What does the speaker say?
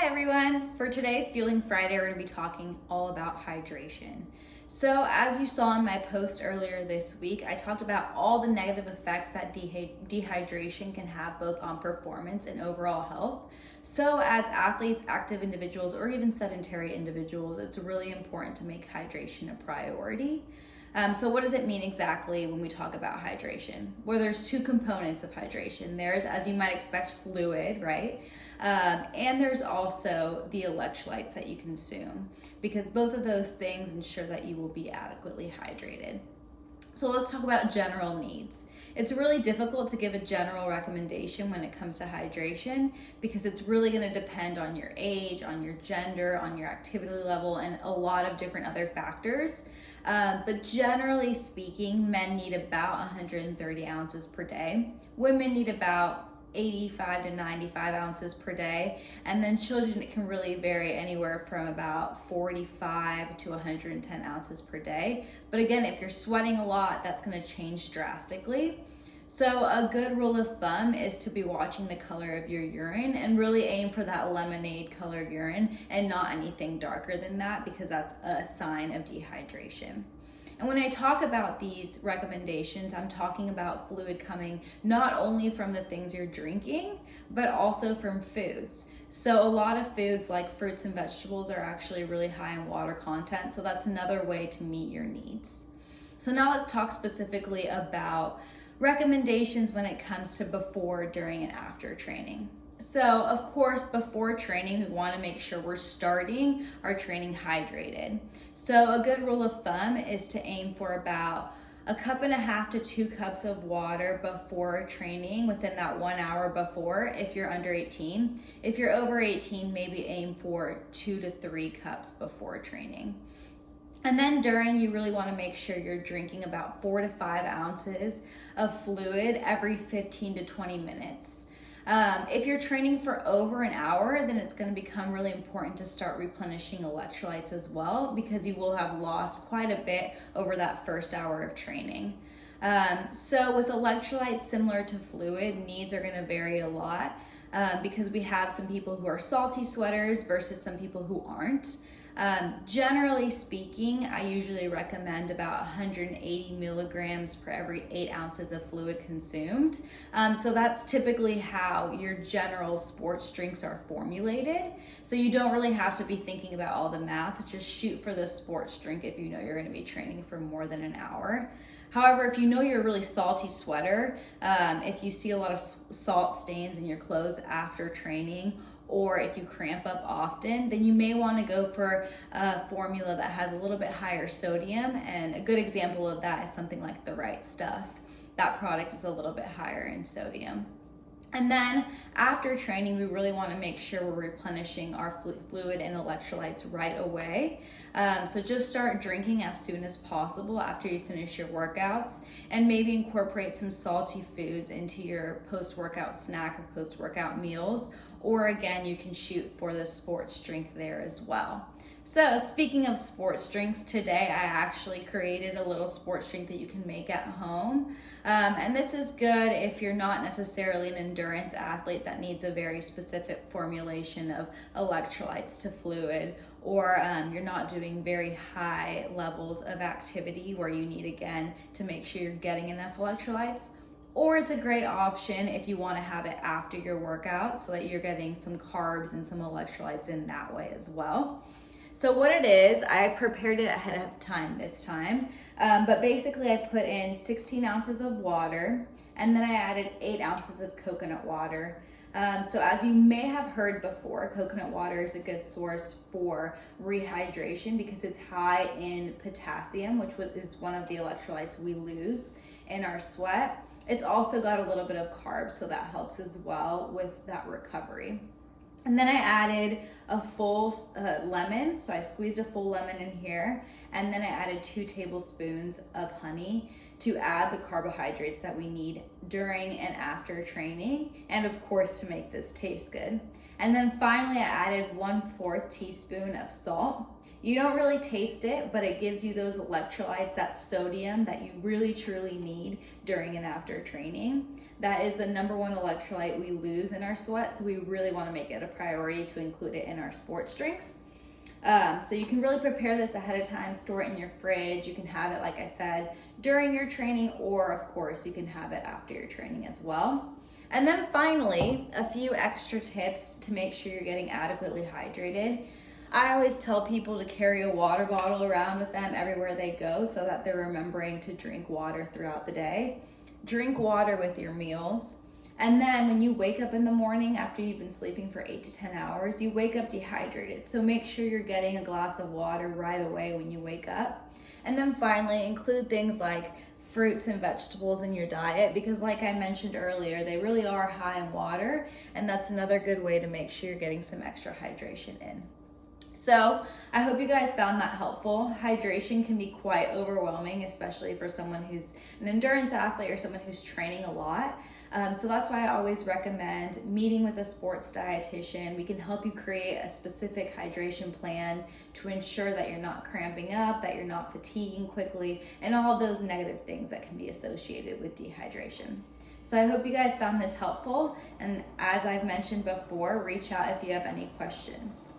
Hi everyone! For today's Fueling Friday, we're going to be talking all about hydration. So as you saw in my post earlier this week, I talked about all the negative effects that dehydration can have both on performance and overall health. So as athletes, active individuals, or even sedentary individuals, it's really important to make hydration a priority. So what does it mean exactly when we talk about hydration? Well, there's two components of hydration. There's, as you might expect, fluid, right? And there's also the electrolytes that you consume, because both of those things ensure that you will be adequately hydrated. So let's talk about general needs. It's really difficult to give a general recommendation when it comes to hydration because it's really going to depend on your age, on your gender, on your activity level, and a lot of different other factors. But generally speaking, men need about 130 ounces per day. Women need about 85 to 95 ounces per day. And then children, it can really vary anywhere from about 45 to 110 ounces per day. But again, if you're sweating a lot, that's going to change drastically. So a good rule of thumb is to be watching the color of your urine and really aim for that lemonade colored urine and not anything darker than that, because that's a sign of dehydration. And when I talk about these recommendations, I'm talking about fluid coming not only from the things you're drinking, but also from foods. So a lot of foods like fruits and vegetables are actually really high in water content. So that's another way to meet your needs. So now let's talk specifically about recommendations when it comes to before, during, and after training. So of course, before training, we want to make sure we're starting our training hydrated. So a good rule of thumb is to aim for about 1.5 cups to 2 cups of water before training within that 1 hour before, if you're under 18. If you're over 18, maybe aim for 2 to 3 cups before training. And then during, you really want to make sure you're drinking about 4 to 5 ounces of fluid every 15 to 20 minutes. If you're training for over an hour, then it's going to become really important to start replenishing electrolytes as well, because you will have lost quite a bit over that first hour of training. So with electrolytes, similar to fluid, needs are going to vary a lot because we have some people who are salty sweaters versus some people who aren't. Generally speaking, I usually recommend about 180 milligrams per every 8 ounces of fluid consumed. So that's typically how your general sports drinks are formulated. So you don't really have to be thinking about all the math. Just shoot for the sports drink if you know you're going to be training for more than an hour. However, if you know you're a really salty sweater, if you see a lot of salt stains in your clothes after training, or if you cramp up often, then you may want to go for a formula that has a little bit higher sodium. And a good example of that is something like the Right Stuff. That product is a little bit higher in sodium. And then after training, we really want to make sure we're replenishing our fluid and electrolytes right away. So just start drinking as soon as possible after you finish your workouts, and maybe incorporate some salty foods into your post-workout snack or post-workout meals. Or again, you can shoot for the sports drink there as well. So speaking of sports drinks, today I actually created a little sports drink that you can make at home. And this is good if you're not necessarily an endurance athlete that needs a very specific formulation of electrolytes to fluid, or you're not doing very high levels of activity where you need, again, to make sure you're getting enough electrolytes. Or it's a great option if you want to have it after your workout so that you're getting some carbs and some electrolytes in that way as well. So what it is, I prepared it ahead of time this time, but basically I put in 16 ounces of water, and then I added 8 ounces of coconut water. So as you may have heard before, coconut water is a good source for rehydration because it's high in potassium, which is one of the electrolytes we lose in our sweat. It's also got a little bit of carbs, so that helps as well with that recovery. And then I added a full lemon, so I squeezed a full lemon in here, and then I added 2 tablespoons of honey to add the carbohydrates that we need during and after training, and of course to make this taste good. And then finally I added 1/4 teaspoon of salt. You don't really taste it, but it gives you those electrolytes, that sodium that you really truly need during and after training. That is the number one electrolyte we lose in our sweat, so we really want to make it a priority to include it in our sports drinks. So you can really prepare this ahead of time, store it in your fridge. You can have it, like I said, during your training, or of course you can have it after your training as well. And then finally, a few extra tips to make sure you're getting adequately hydrated. I always tell people to carry a water bottle around with them everywhere they go so that they're remembering to drink water throughout the day. Drink water with your meals. And then when you wake up in the morning after you've been sleeping for 8 to 10 hours, you wake up dehydrated. So make sure you're getting a glass of water right away when you wake up. And then finally, include things like fruits and vegetables in your diet, because like I mentioned earlier, they really are high in water, and that's another good way to make sure you're getting some extra hydration in. So I hope you guys found that helpful. Hydration can be quite overwhelming, especially for someone who's an endurance athlete or someone who's training a lot. So that's why I always recommend meeting with a sports dietitian. We can help you create a specific hydration plan to ensure that you're not cramping up, that you're not fatiguing quickly, and all of those negative things that can be associated with dehydration. So I hope you guys found this helpful. And as I've mentioned before, reach out if you have any questions.